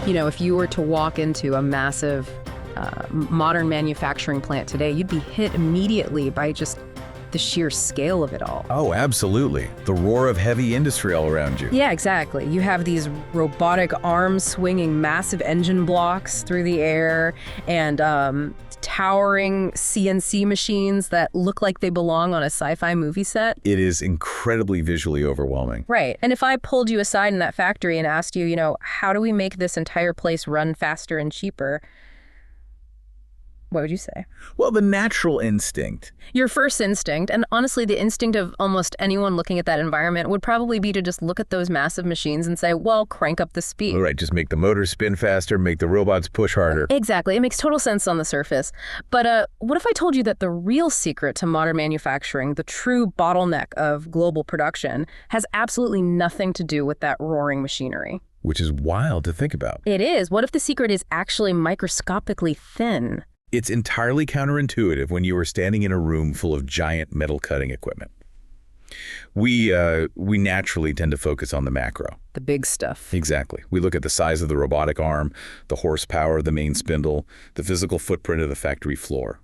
You know, if you were to walk into a massive modern manufacturing plant today, you'd be hit immediately by just the sheer scale of it all. Oh, absolutely. The roar of heavy industry all around you. Yeah, exactly. You have these robotic arms swinging massive engine blocks through the air and towering CNC machines that look like they belong on a sci-fi movie set. It is incredibly visually overwhelming. Right. And if I pulled you aside in that factory and asked you, how do we make this entire place run faster and cheaper? What would you say? Well, the natural instinct. Your first instinct, and honestly the instinct of almost anyone looking at that environment, would probably be to just look at those massive machines and say, well, crank up the speed. All right, just make the motors spin faster, make the robots push harder. Exactly. It makes total sense on the surface. But what if I told you that the real secret to modern manufacturing, the true bottleneck of global production, has absolutely nothing to do with that roaring machinery? Which is wild to think about. It is. What if the secret is actually microscopically thin? It's entirely counterintuitive when you are standing in a room full of giant metal cutting equipment. We naturally tend to focus on the macro. The big stuff. Exactly. We look at the size of the robotic arm, the horsepower of the main spindle, the physical footprint of the factory floor.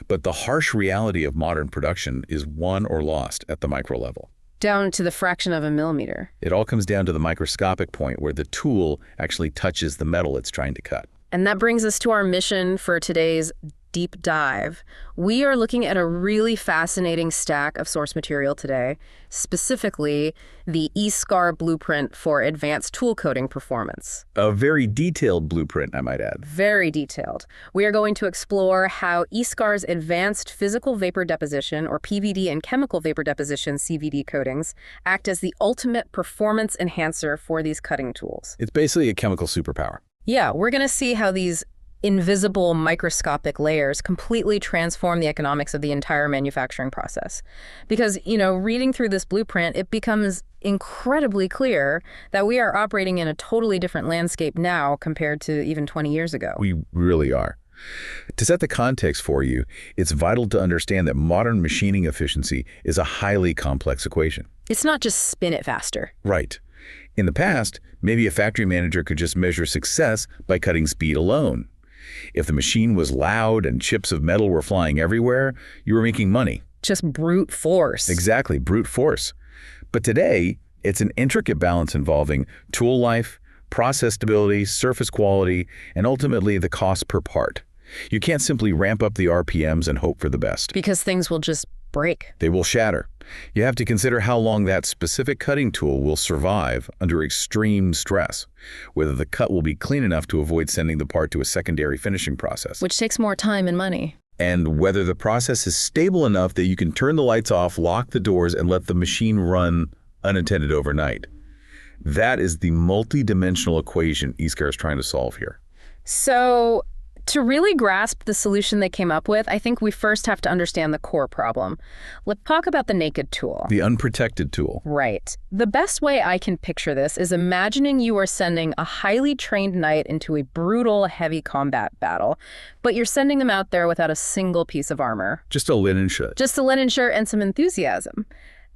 But the harsh reality of modern production is won or lost at the micro level. Down to the fraction of a millimeter. It all comes down to the microscopic point where the tool actually touches the metal it's trying to cut. And that brings us to our mission for today's deep dive. We are looking at a really fascinating stack of source material today, specifically the ISCAR blueprint for advanced tool coating performance. A very detailed blueprint, I might add. Very detailed. We are going to explore how ISCAR's advanced physical vapor deposition, or PVD, and chemical vapor deposition, CVD coatings, act as the ultimate performance enhancer for these cutting tools. It's basically a chemical superpower. Yeah, we're going to see how these invisible microscopic layers completely transform the economics of the entire manufacturing process. Because, reading through this blueprint, it becomes incredibly clear that we are operating in a totally different landscape now compared to even 20 years ago. We really are. To set the context for you, it's vital to understand that modern machining efficiency is a highly complex equation. It's not just spin it faster. Right. In the past, maybe a factory manager could just measure success by cutting speed alone. If the machine was loud and chips of metal were flying everywhere, you were making money. Just brute force. Exactly, brute force. But today, it's an intricate balance involving tool life, process stability, surface quality, and ultimately the cost per part. You can't simply ramp up the RPMs and hope for the best. Because things will just break. They will shatter. You have to consider how long that specific cutting tool will survive under extreme stress, whether the cut will be clean enough to avoid sending the part to a secondary finishing process. Which takes more time and money. And whether the process is stable enough that you can turn the lights off, lock the doors, and let the machine run unattended overnight. That is the multi-dimensional equation ISCAR is trying to solve here. So, to really grasp the solution they came up with, I think we first have to understand the core problem. Let's talk about the naked tool. The unprotected tool. Right. The best way I can picture this is imagining you are sending a highly trained knight into a brutal, heavy combat battle, but you're sending them out there without a single piece of armor. Just a linen shirt. Just a linen shirt and some enthusiasm.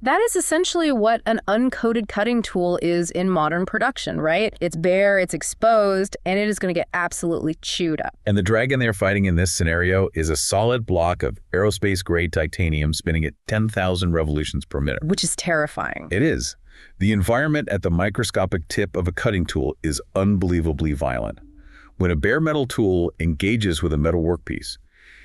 That is essentially what an uncoated cutting tool is in modern production, right? It's bare, it's exposed, and it is going to get absolutely chewed up. And the dragon they're fighting in this scenario is a solid block of aerospace-grade titanium spinning at 10,000 revolutions per minute. Which is terrifying. It is. The environment at the microscopic tip of a cutting tool is unbelievably violent. When a bare metal tool engages with a metal workpiece,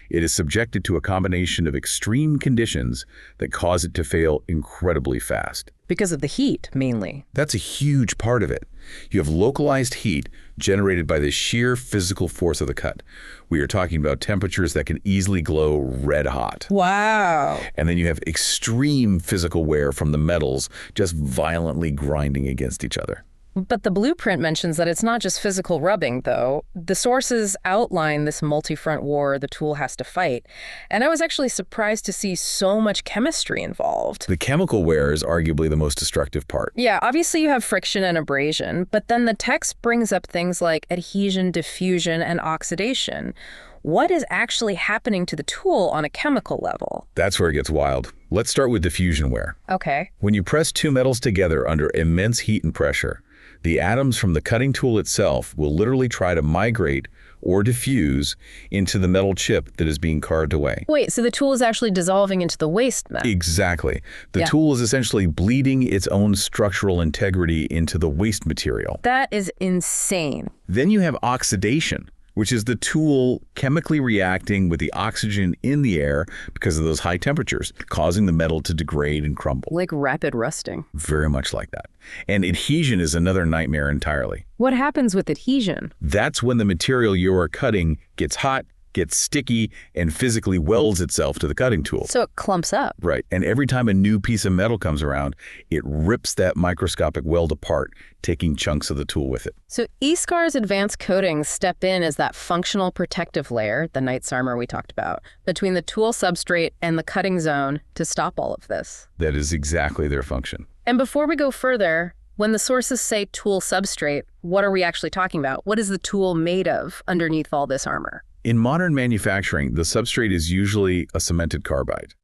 it is subjected to a combination of extreme conditions that cause it to fail incredibly fast. Because of the heat, mainly. That's a huge part of it. You have localized heat generated by the sheer physical force of the cut. We are talking about temperatures that can easily glow red hot. Wow. And then you have extreme physical wear from the metals just violently grinding against each other. But the blueprint mentions that it's not just physical rubbing, though. The sources outline this multi-front war the tool has to fight. And I was actually surprised to see so much chemistry involved. The chemical wear is arguably the most destructive part. Yeah, obviously you have friction and abrasion, but then the text brings up things like adhesion, diffusion, and oxidation. What is actually happening to the tool on a chemical level? That's where it gets wild. Let's start with diffusion wear. Okay. When you press two metals together under immense heat and pressure, The atoms from the cutting tool itself will literally try to migrate or diffuse into the metal chip that is being carved away. Wait, so the tool is actually dissolving into the waste then? Exactly. The tool is essentially bleeding its own structural integrity into the waste material. That is insane. Then you have oxidation, which is the tool chemically reacting with the oxygen in the air because of those high temperatures, causing the metal to degrade and crumble. Like rapid rusting. Very much like that. And adhesion is another nightmare entirely. What happens with adhesion? That's when the material you are cutting gets hot, gets sticky, and physically welds itself to the cutting tool. So it clumps up. Right. And every time a new piece of metal comes around, it rips that microscopic weld apart, taking chunks of the tool with it. So ISCAR's advanced coatings step in as that functional protective layer, the Knight's armor we talked about, between the tool substrate and the cutting zone to stop all of this. That is exactly their function. And before we go further, when the sources say tool substrate, what are we actually talking about? What is the tool made of underneath all this armor? In modern manufacturing, the substrate is usually a cemented carbide.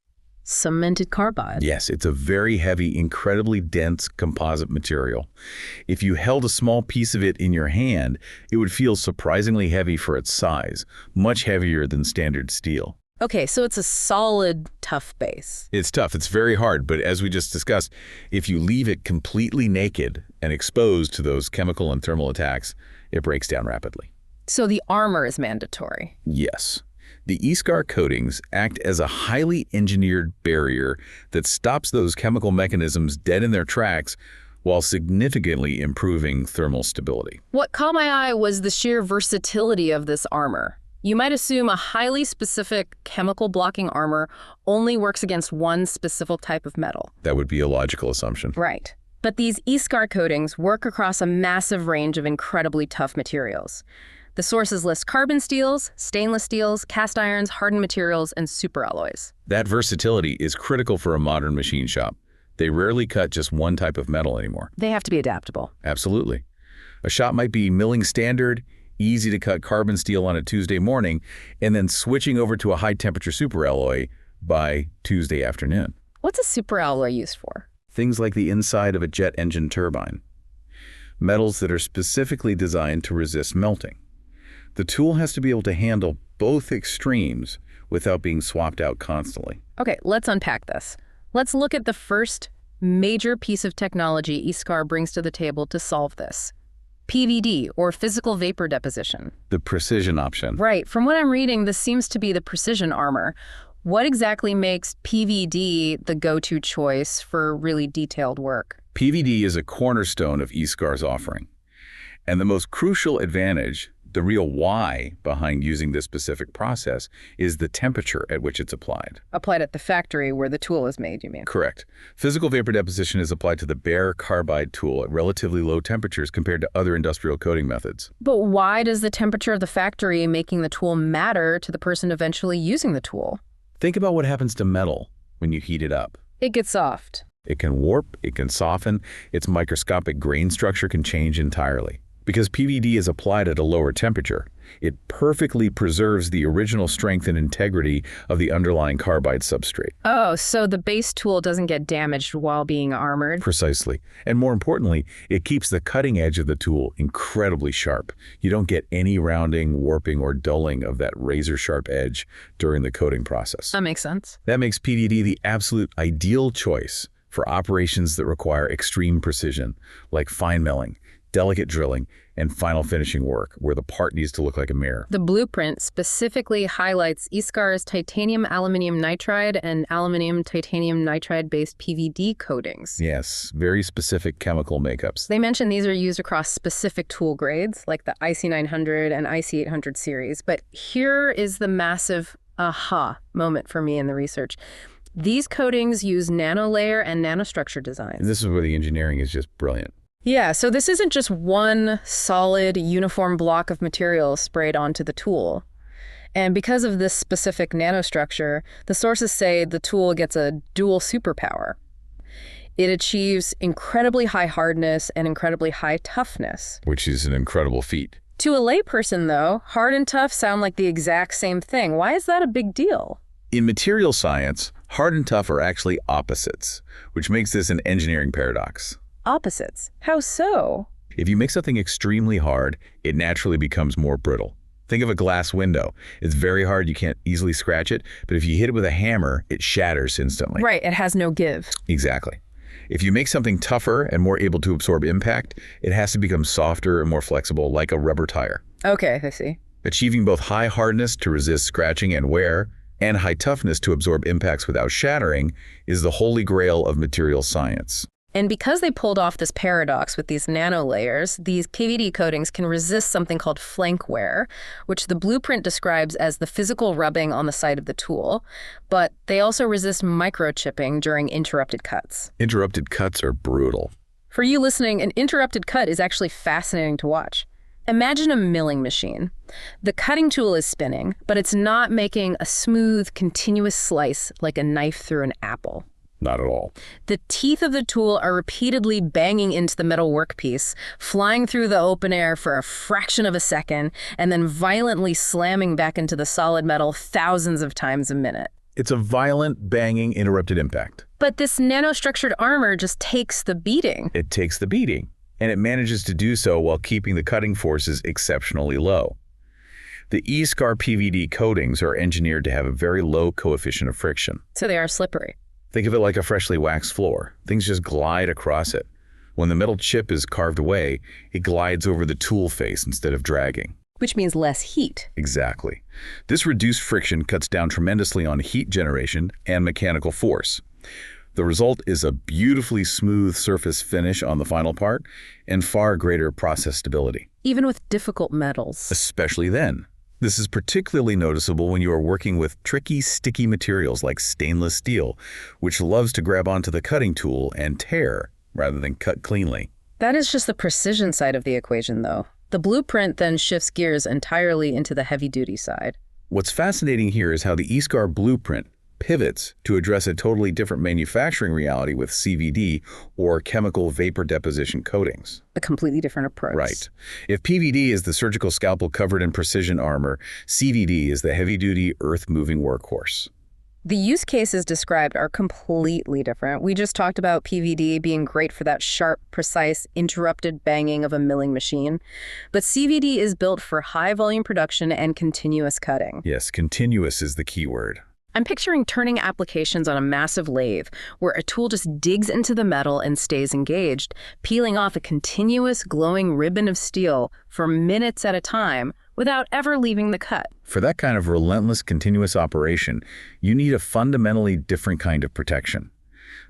Cemented carbide? Yes, it's a very heavy, incredibly dense composite material. If you held a small piece of it in your hand, it would feel surprisingly heavy for its size, much heavier than standard steel. Okay, so it's a solid, tough base. It's tough, it's very hard, but as we just discussed, if you leave it completely naked and exposed to those chemical and thermal attacks, it breaks down rapidly. So the armor is mandatory? Yes. The ISCAR coatings act as a highly engineered barrier that stops those chemical mechanisms dead in their tracks while significantly improving thermal stability. What caught my eye was the sheer versatility of this armor. You might assume a highly specific chemical blocking armor only works against one specific type of metal. That would be a logical assumption. Right. But these ISCAR coatings work across a massive range of incredibly tough materials. The sources list carbon steels, stainless steels, cast irons, hardened materials, and superalloys. That versatility is critical for a modern machine shop. They rarely cut just one type of metal anymore. They have to be adaptable. Absolutely. A shop might be milling standard, easy to cut carbon steel on a Tuesday morning, and then switching over to a high-temperature superalloy by Tuesday afternoon. What's a superalloy used for? Things like the inside of a jet engine turbine. Metals that are specifically designed to resist melting. The tool has to be able to handle both extremes without being swapped out constantly. Okay, let's unpack this. Let's look at the first major piece of technology ISCAR brings to the table to solve this. PVD, or physical vapor deposition. The precision option. Right. From what I'm reading, this seems to be the precision armor. What exactly makes PVD the go-to choice for really detailed work? PVD is a cornerstone of ISCAR's offering. And the most crucial advantage, the real why behind using this specific process, is the temperature at which it's applied. Applied at the factory where the tool is made, you mean? Correct. Physical vapor deposition is applied to the bare carbide tool at relatively low temperatures compared to other industrial coating methods. But why does the temperature of the factory making the tool matter to the person eventually using the tool? Think about what happens to metal when you heat it up. It gets soft. It can warp, it can soften, its microscopic grain structure can change entirely. Because PVD is applied at a lower temperature, it perfectly preserves the original strength and integrity of the underlying carbide substrate. Oh, so the base tool doesn't get damaged while being armored? Precisely. And more importantly, it keeps the cutting edge of the tool incredibly sharp. You don't get any rounding, warping, or dulling of that razor-sharp edge during the coating process. That makes sense. That makes PVD the absolute ideal choice for operations that require extreme precision, like fine milling, delicate drilling, and final finishing work, where the part needs to look like a mirror. The blueprint specifically highlights ISCAR's titanium aluminum nitride and aluminum titanium nitride-based PVD coatings. Yes, very specific chemical makeups. They mention these are used across specific tool grades, like the IC900 and IC800 series. But here is the massive aha moment for me in the research. These coatings use nanolayer and nanostructure designs. And this is where the engineering is just brilliant. Yeah, so this isn't just one solid, uniform block of material sprayed onto the tool. And because of this specific nanostructure, the sources say the tool gets a dual superpower. It achieves incredibly high hardness and incredibly high toughness. Which is an incredible feat. To a layperson, though, hard and tough sound like the exact same thing. Why is that a big deal? In material science, hard and tough are actually opposites, which makes this an engineering paradox. Opposites. How so? If you make something extremely hard, it naturally becomes more brittle. Think of a glass window. It's very hard, you can't easily scratch it, but if you hit it with a hammer, it shatters instantly. Right, it has no give. Exactly. If you make something tougher and more able to absorb impact, it has to become softer and more flexible, like a rubber tire. Okay, I see. Achieving both high hardness to resist scratching and wear, and high toughness to absorb impacts without shattering, is the holy grail of material science. And because they pulled off this paradox with these nanolayers, these PVD coatings can resist something called flank wear, which the blueprint describes as the physical rubbing on the side of the tool, but they also resist microchipping during interrupted cuts. Interrupted cuts are brutal. For you listening, an interrupted cut is actually fascinating to watch. Imagine a milling machine. The cutting tool is spinning, but it's not making a smooth, continuous slice like a knife through an apple. Not at all. The teeth of the tool are repeatedly banging into the metal workpiece, flying through the open air for a fraction of a second, and then violently slamming back into the solid metal thousands of times a minute. It's a violent, banging, interrupted impact. But this nanostructured armor just takes the beating. It takes the beating, and it manages to do so while keeping the cutting forces exceptionally low. The ISCAR PVD coatings are engineered to have a very low coefficient of friction. So they are slippery. Think of it like a freshly waxed floor. Things just glide across it. When the metal chip is carved away, it glides over the tool face instead of dragging. Which means less heat. Exactly. This reduced friction cuts down tremendously on heat generation and mechanical force. The result is a beautifully smooth surface finish on the final part and far greater process stability. Even with difficult metals. Especially then. This is particularly noticeable when you are working with tricky, sticky materials like stainless steel, which loves to grab onto the cutting tool and tear rather than cut cleanly. That is just the precision side of the equation, though. The blueprint then shifts gears entirely into the heavy-duty side. What's fascinating here is how the ISCAR blueprint pivots to address a totally different manufacturing reality with CVD, or chemical vapor deposition coatings. A completely different approach. Right. If PVD is the surgical scalpel covered in precision armor, CVD is the heavy-duty, earth-moving workhorse. The use cases described are completely different. We just talked about PVD being great for that sharp, precise, interrupted banging of a milling machine. But CVD is built for high-volume production and continuous cutting. Yes, continuous is the key word. I'm picturing turning applications on a massive lathe where a tool just digs into the metal and stays engaged, peeling off a continuous glowing ribbon of steel for minutes at a time without ever leaving the cut. For that kind of relentless, continuous operation, you need a fundamentally different kind of protection.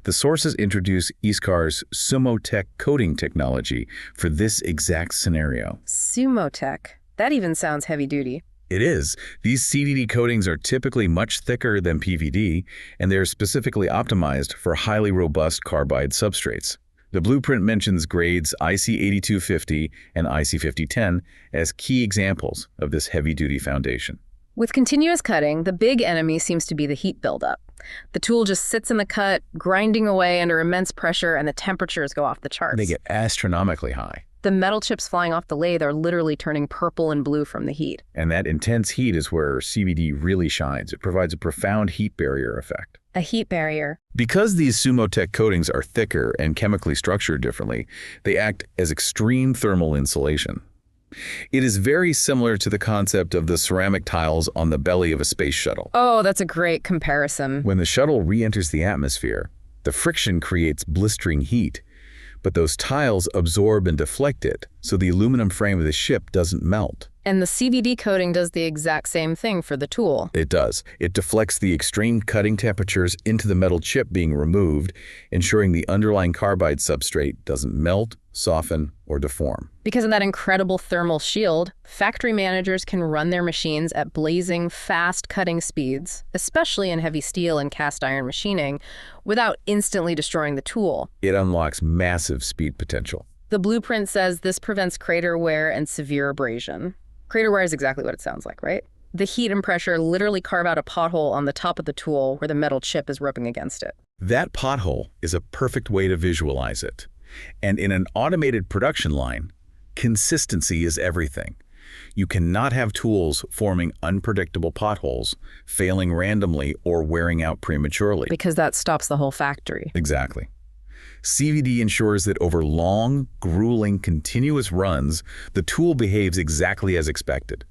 The sources introduce ISCAR's SumoTech coating technology for this exact scenario. SumoTech. That even sounds heavy-duty. It is. These CVD coatings are typically much thicker than PVD, and they are specifically optimized for highly robust carbide substrates. The blueprint mentions grades IC8250 and IC5010 as key examples of this heavy-duty foundation. With continuous cutting, the big enemy seems to be the heat buildup. The tool just sits in the cut, grinding away under immense pressure, and the temperatures go off the charts. They get astronomically high. The metal chips flying off the lathe are literally turning purple and blue from the heat. And that intense heat is where CVD really shines. It provides a profound heat barrier effect. A heat barrier. Because these SumoTech coatings are thicker and chemically structured differently, they act as extreme thermal insulation. It is very similar to the concept of the ceramic tiles on the belly of a space shuttle. Oh, that's a great comparison. When the shuttle re-enters the atmosphere, the friction creates blistering heat. But those tiles absorb and deflect it, so the aluminum frame of the ship doesn't melt. And the CVD coating does the exact same thing for the tool. It does. It deflects the extreme cutting temperatures into the metal chip being removed, ensuring the underlying carbide substrate doesn't melt, soften, or deform. Because of that incredible thermal shield, factory managers can run their machines at blazing, fast cutting speeds, especially in heavy steel and cast iron machining, without instantly destroying the tool. It unlocks massive speed potential. The blueprint says this prevents crater wear and severe abrasion. Crater wear is exactly what it sounds like, right? The heat and pressure literally carve out a pothole on the top of the tool where the metal chip is rubbing against it. That pothole is a perfect way to visualize it. And in an automated production line, consistency is everything. You cannot have tools forming unpredictable potholes, failing randomly, or wearing out prematurely. Because that stops the whole factory. Exactly. CVD ensures that over long, grueling, continuous runs, the tool behaves exactly as expected.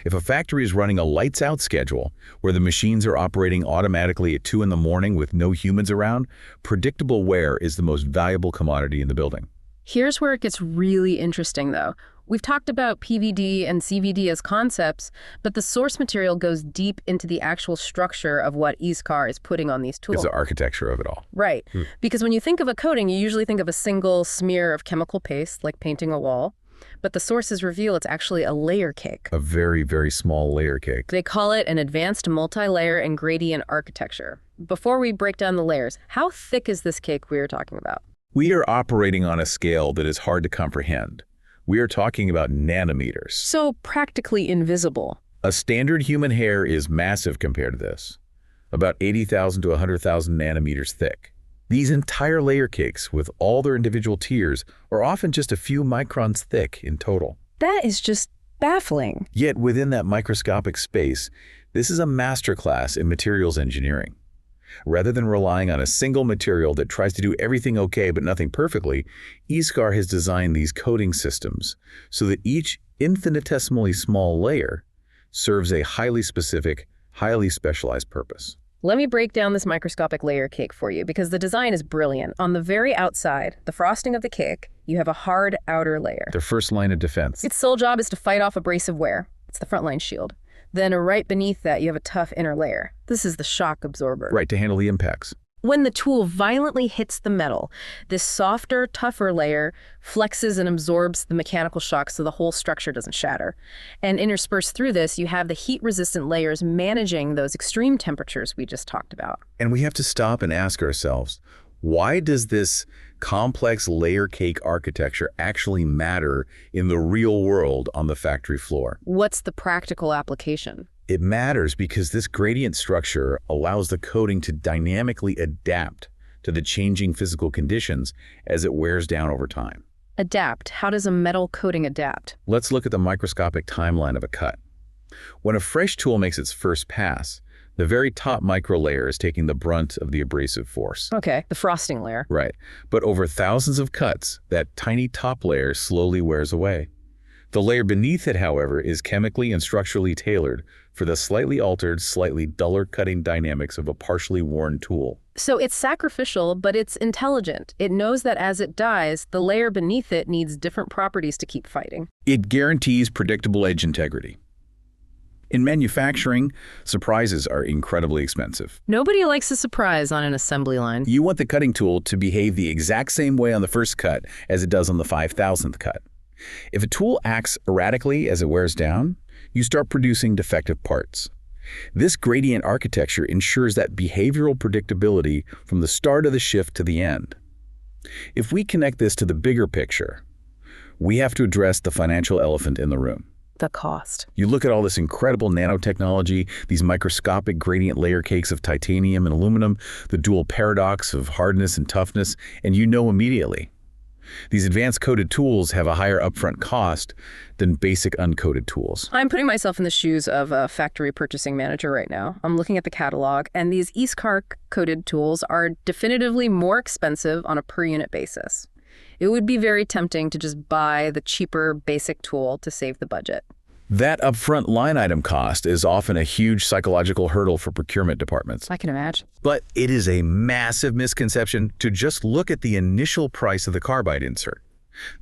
If a factory is running a lights-out schedule, where the machines are operating automatically at 2 in the morning with no humans around, predictable wear is the most valuable commodity in the building. Here's where it gets really interesting, though. We've talked about PVD and CVD as concepts, but the source material goes deep into the actual structure of what ISCAR is putting on these tools. It's the architecture of it all. Right. Because when you think of a coating, you usually think of a single smear of chemical paste, like painting a wall. But the sources reveal it's actually a layer cake. A very, very small layer cake. They call it an advanced multi-layer and gradient architecture. Before we break down the layers, how thick is this cake we are talking about? We are operating on a scale that is hard to comprehend. We are talking about nanometers. So practically invisible. A standard human hair is massive compared to this, about 80,000 to 100,000 nanometers thick. These entire layer cakes, with all their individual tiers, are often just a few microns thick in total. That is just baffling. Yet within that microscopic space, this is a masterclass in materials engineering. Rather than relying on a single material that tries to do everything okay but nothing perfectly, ISCAR has designed these coating systems so that each infinitesimally small layer serves a highly specific, highly specialized purpose. Let me break down this microscopic layer cake for you because the design is brilliant. On the very outside, the frosting of the cake, you have a hard outer layer. Their first line of defense. Its sole job is to fight off abrasive wear. It's the frontline shield. Then right beneath that, you have a tough inner layer. This is the shock absorber. Right, to handle the impacts. When the tool violently hits the metal, this softer, tougher layer flexes and absorbs the mechanical shock so the whole structure doesn't shatter. And interspersed through this, you have the heat-resistant layers managing those extreme temperatures we just talked about. And we have to stop and ask ourselves, why does this complex layer cake architecture actually matter in the real world on the factory floor? What's the practical application? It matters because this gradient structure allows the coating to dynamically adapt to the changing physical conditions as it wears down over time. Adapt. How does a metal coating adapt? Let's look at the microscopic timeline of a cut. When a fresh tool makes its first pass, the very top microlayer is taking the brunt of the abrasive force. Okay, the frosting layer. Right. But over thousands of cuts, that tiny top layer slowly wears away. The layer beneath it, however, is chemically and structurally tailored for the slightly altered, slightly duller cutting dynamics of a partially worn tool. So it's sacrificial, but it's intelligent. It knows that as it dies, the layer beneath it needs different properties to keep fighting. It guarantees predictable edge integrity. In manufacturing, surprises are incredibly expensive. Nobody likes a surprise on an assembly line. You want the cutting tool to behave the exact same way on the first cut as it does on the 5,000th cut. If a tool acts erratically as it wears down, you start producing defective parts. This gradient architecture ensures that behavioral predictability from the start of the shift to the end. If we connect this to the bigger picture, we have to address the financial elephant in the room. The cost. You look at all this incredible nanotechnology, these microscopic gradient layer cakes of titanium and aluminum, the dual paradox of hardness and toughness, and you know immediately. These advanced coated tools have a higher upfront cost than basic uncoated tools. I'm putting myself in the shoes of a factory purchasing manager right now. I'm looking at the catalog, and these ISCAR coated tools are definitively more expensive on a per unit basis. It would be very tempting to just buy the cheaper basic tool to save the budget. That upfront line item cost is often a huge psychological hurdle for procurement departments. I can imagine. But it is a massive misconception to just look at the initial price of the carbide insert.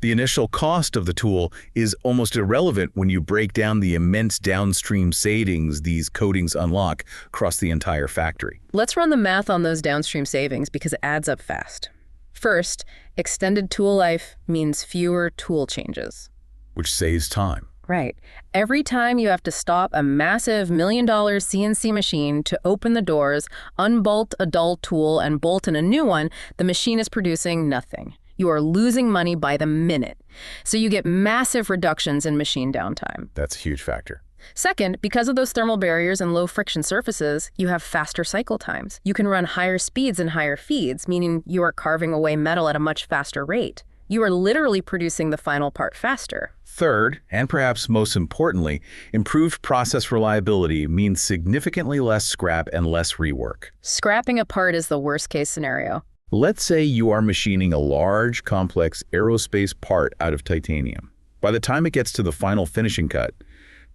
The initial cost of the tool is almost irrelevant when you break down the immense downstream savings these coatings unlock across the entire factory. Let's run the math on those downstream savings because it adds up fast. First, extended tool life means fewer tool changes. Which saves time. Right. Every time you have to stop a massive $1 million CNC machine to open the doors, unbolt a dull tool, and bolt in a new one, the machine is producing nothing. You are losing money by the minute. So you get massive reductions in machine downtime. That's a huge factor. Second, because of those thermal barriers and low friction surfaces, you have faster cycle times. You can run higher speeds and higher feeds, meaning you are carving away metal at a much faster rate. You are literally producing the final part faster. Third, and perhaps most importantly, improved process reliability means significantly less scrap and less rework. Scrapping a part is the worst-case scenario. Let's say you are machining a large, complex aerospace part out of titanium. By the time it gets to the final finishing cut,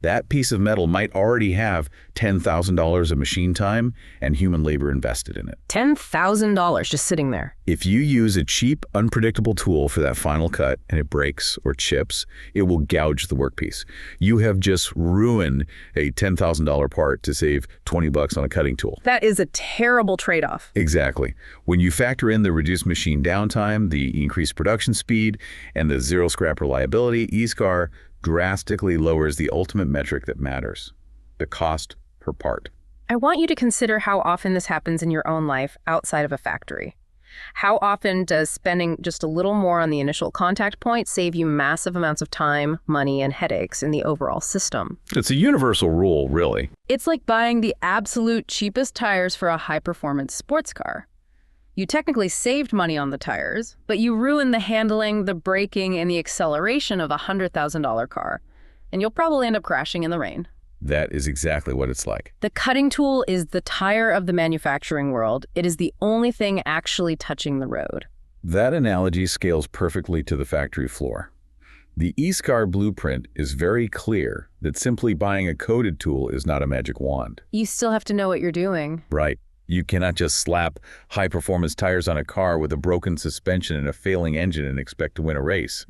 that piece of metal might already have $10,000 of machine time and human labor invested in it. $10,000 just sitting there. If you use a cheap, unpredictable tool for that final cut and it breaks or chips, it will gouge the workpiece. You have just ruined a $10,000 part to save $20 on a cutting tool. That is a terrible trade-off. Exactly. When you factor in the reduced machine downtime, the increased production speed, and the zero scrap reliability, ISCAR drastically lowers the ultimate metric that matters, the cost per part. I want you to consider how often this happens in your own life outside of a factory. How often does spending just a little more on the initial contact point save you massive amounts of time, money, and headaches in the overall system? It's a universal rule, really. It's like buying the absolute cheapest tires for a high-performance sports car. You technically saved money on the tires, but you ruined the handling, the braking, and the acceleration of a $100,000 car. And you'll probably end up crashing in the rain. That is exactly what it's like. The cutting tool is the tire of the manufacturing world. It is the only thing actually touching the road. That analogy scales perfectly to the factory floor. The ISCAR blueprint is very clear that simply buying a coated tool is not a magic wand. You still have to know what you're doing. Right. You cannot just slap high-performance tires on a car with a broken suspension and a failing engine and expect to win a race.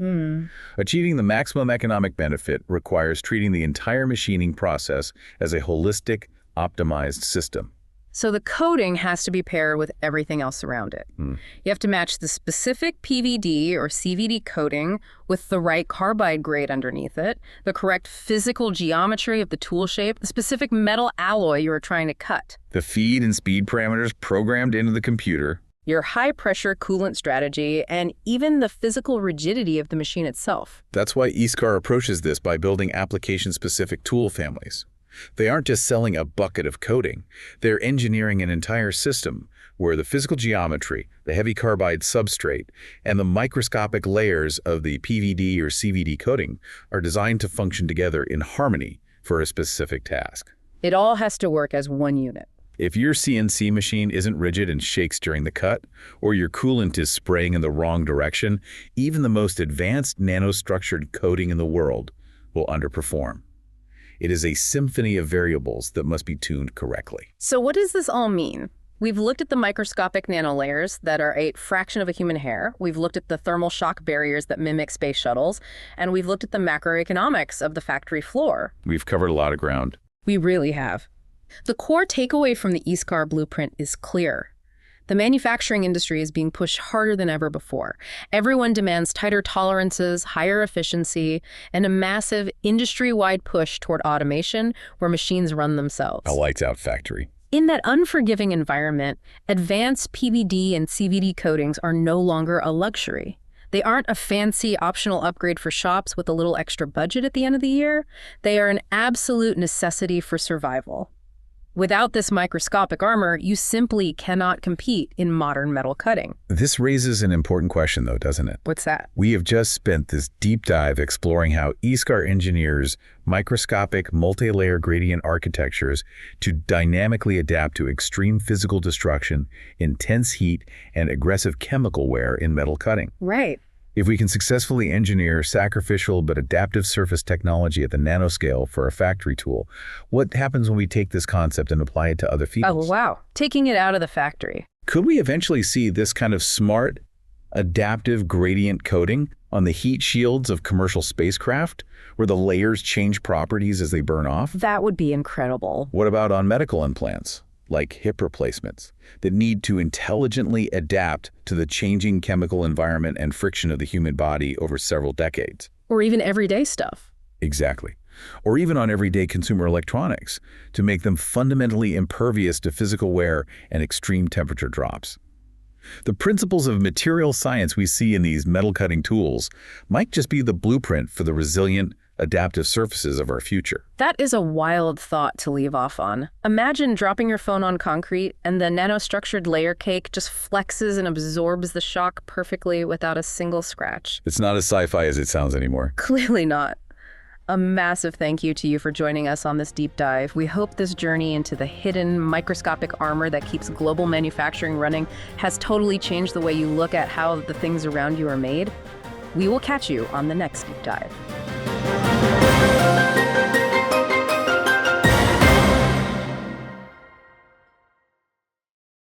Achieving the maximum economic benefit requires treating the entire machining process as a holistic, optimized system. So the coating has to be paired with everything else around it. You have to match the specific PVD or CVD coating with the right carbide grade underneath it, the correct physical geometry of the tool shape, the specific metal alloy you are trying to cut, The feed and speed parameters programmed into the computer, your high-pressure coolant strategy, and even the physical rigidity of the machine itself. That's why ISCAR approaches this by building application-specific tool families. They aren't just selling a bucket of coating. They're engineering an entire system where the physical geometry, the heavy carbide substrate, and the microscopic layers of the PVD or CVD coating are designed to function together in harmony for a specific task. It all has to work as one unit. If your CNC machine isn't rigid and shakes during the cut, or your coolant is spraying in the wrong direction, even the most advanced nanostructured coating in the world will underperform. It is a symphony of variables that must be tuned correctly. So what does this all mean? We've looked at the microscopic nanolayers that are a fraction of a human hair. We've looked at the thermal shock barriers that mimic space shuttles. And we've looked at the macroeconomics of the factory floor. We've covered a lot of ground. We really have. The core takeaway from the ISCAR blueprint is clear. The manufacturing industry is being pushed harder than ever before. Everyone demands tighter tolerances, higher efficiency, and a massive industry-wide push toward automation where machines run themselves. A lights-out factory. In that unforgiving environment, advanced PVD and CVD coatings are no longer a luxury. They aren't a fancy optional upgrade for shops with a little extra budget at the end of the year. They are an absolute necessity for survival. Without this microscopic armor, you simply cannot compete in modern metal cutting. This raises an important question, though, doesn't it? What's that? We have just spent this deep dive exploring how ISCAR engineers microscopic multi-layer gradient architectures to dynamically adapt to extreme physical destruction, intense heat, and aggressive chemical wear in metal cutting. Right. If we can successfully engineer sacrificial but adaptive surface technology at the nanoscale for a factory tool, what happens when we take this concept and apply it to other fields? Oh, wow. Taking it out of the factory. Could we eventually see this kind of smart, adaptive gradient coating on the heat shields of commercial spacecraft, where the layers change properties as they burn off? That would be incredible. What about on medical implants, like hip replacements, that need to intelligently adapt to the changing chemical environment and friction of the human body over several decades? Or even everyday stuff. Exactly. Or even on everyday consumer electronics, to make them fundamentally impervious to physical wear and extreme temperature drops. The principles of material science we see in these metal cutting tools might just be the blueprint for the resilient, adaptive surfaces of our future. That is a wild thought to leave off on. Imagine dropping your phone on concrete and the nanostructured layer cake just flexes and absorbs the shock perfectly without a single scratch. It's not as sci-fi as it sounds anymore. Clearly not. A massive thank you to you for joining us on this deep dive. We hope this journey into the hidden microscopic armor that keeps global manufacturing running has totally changed the way you look at how the things around you are made. We will catch you on the next deep dive.